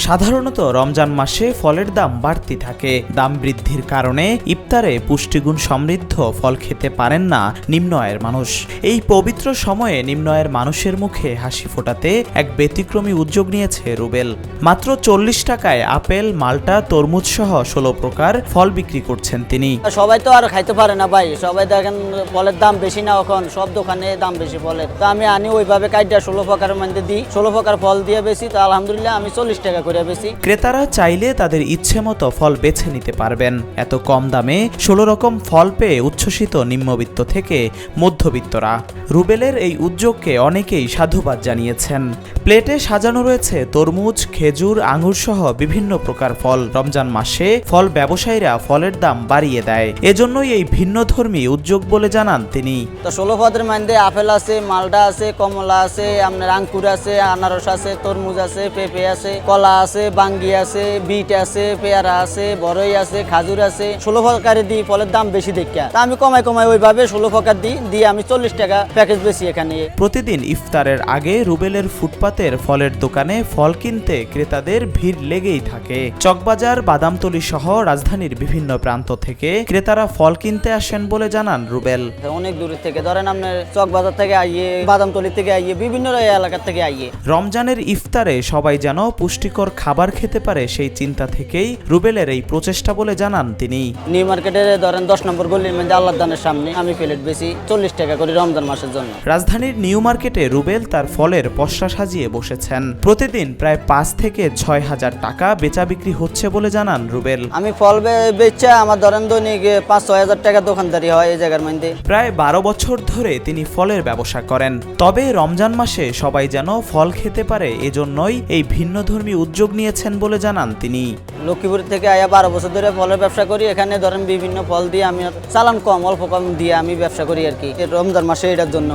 সাধারণত রমজান মাসে ফলের দাম বাড়তি থাকে। দাম বৃদ্ধির কারণে ইফতারে পুষ্টিগুণ সমৃদ্ধ ফল খেতে পারেন না নিম্ন আয়ের মানুষ। এই পবিত্র সময়ে নিম্ন আয়ের মানুষের মুখে হাসি ফোটাতে এক ব্যতিক্রমী উদ্যোগ নিয়েছে রুবেল। মাত্র 40 টাকায় আপেল, মাল্টা, তরমুজ সহ 16 প্রকার ফল বিক্রি করছেন তিনি। সবাই তো আর খাইতে পারে না ভাই, সবাই দেখেন ফলের দাম বেশি না, এখন সব দোকানে দাম বেশি ফলের। তো আমি আনি ওইভাবে কাইটা 16 প্রকারের মধ্যে দিই, 16 প্রকার ফল দিয়ে বেশি। তো আলহামদুলিল্লাহ আমি 40 টাকা করে বেশি। ক্রেতারা চাইলে তাদের ইচ্ছে মতো ফল বেছে নিতে পারবেন। এত কম দামে 16 রকম ফল পেয়ে উচ্ছ্বসিত নিম্নবিত্ত থেকে মধ্যবিত্তরা। রুবেলের এই উদ্যোগকে অনেকেই সাধুবাদ জানিয়েছেন। প্লেটে সাজানো রয়েছে তরমুজ, খেজুর, আঙুর সহ বিভিন্ন প্রকার ফল। রমজান মাসে ফল ব্যবসায়ীরা ফলের দাম বাড়িয়ে দেয়, এজন্যই এই ভিন্নধর্মী উদ্যোগ বলে জানান তিনি। তো 16 পদের মধ্যে আপেল আছে, মালটা আছে, কমলা আছে, আপনার আঙ্কুর আছে, আনারস আছে, তরমুজ আছে, পেঁপে আছে, কলা আছে, বাঙ্গি আছে, বিট আছে, পেয়ারা আছে, বড়ই আছে, খাজুর আছে। 16 প্রকারে দিই, ফলের দাম বেশি দেখা। তা আমি কমাই ওইভাবে 16 প্রকার দিয়ে আমি 40 টাকা প্যাকেজ বেশি এখানে। প্রতিদিন ইফতারের আগে রুবেলের ফুটপাতের ফলের দোকানে ফল কিনতে ক্রেতাদের ভিড় লেগেই থাকে। চকবাজার, বাদামতলী সহ রাজধানীর বিভিন্ন প্রান্ত থেকে ক্রেতারা ফল কিনতে আসেন বলে জানান রুবেল। অনেক দূর থেকে, ধরেন আপনার চকবাজার থেকে আইয়ে, বাদামতলী থেকে আইয়ে, বিভিন্ন এলাকা থেকে আইয়ে। রমজানের ইফতারে সবাই যেন পুষ্টিকর খাবার খেতে পারে সেই চিন্তা থেকেই রুবেলের এই প্রচেষ্টা বলে জানান তিনি। নিউ মার্কেটে ধরেন 10 নম্বর গলির মধ্যে আল্লাহর দানের সামনে আমি প্লেট বেশি 40 টাকা করে রমজান মাসের জন্য। রাজধানীর নিউ মার্কেটে রুবেল তার ফলের পসরা সাজিয়ে বসেছেন। প্রতিদিন প্রায় 5 থেকে 6 হাজার টাকা বেচা বিক্রি হচ্ছে বলে জানান রুবেল। আমি ফল বেচা আমার ধরেন দৈনিক 5-6 হাজার টাকা দোকানদারি হয় এই জায়গার মধ্যে। প্রায় 12 বছর ধরে তিনি ফলের ব্যবসা করেন। তবে রমজান মাসে সবাই যেন ফল খেতে পারে, এজন্যই এই ভিন্নধর্মী উদ্যোগ নিয়েছেন বলে জানান তিনি। লক্ষ্মীপুর থেকে আয়া 12 বছর ধরে ফলের ব্যবসা করি। এখানে ধরেন বিভিন্ন ফল দিয়ে আমি চালান কম, অল্প কম দিয়ে আমি ব্যবসা করি আর কি, রমজান মাসে এটার জন্য।